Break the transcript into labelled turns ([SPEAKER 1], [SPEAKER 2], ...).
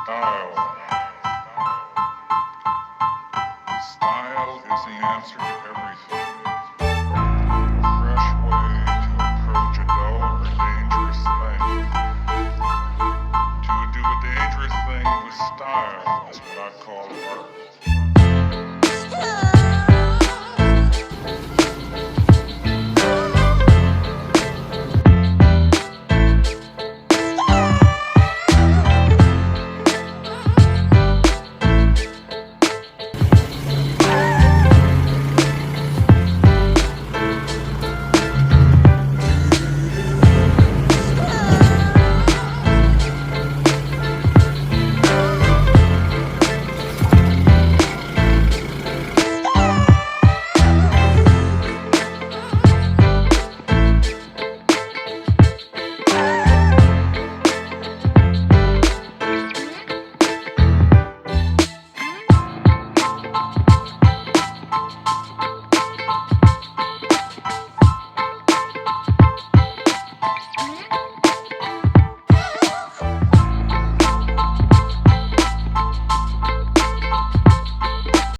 [SPEAKER 1] Style. Style is the answer to everything. A fresh way to approach a dull or dangerous thing. To do a dangerous thing with style is what I call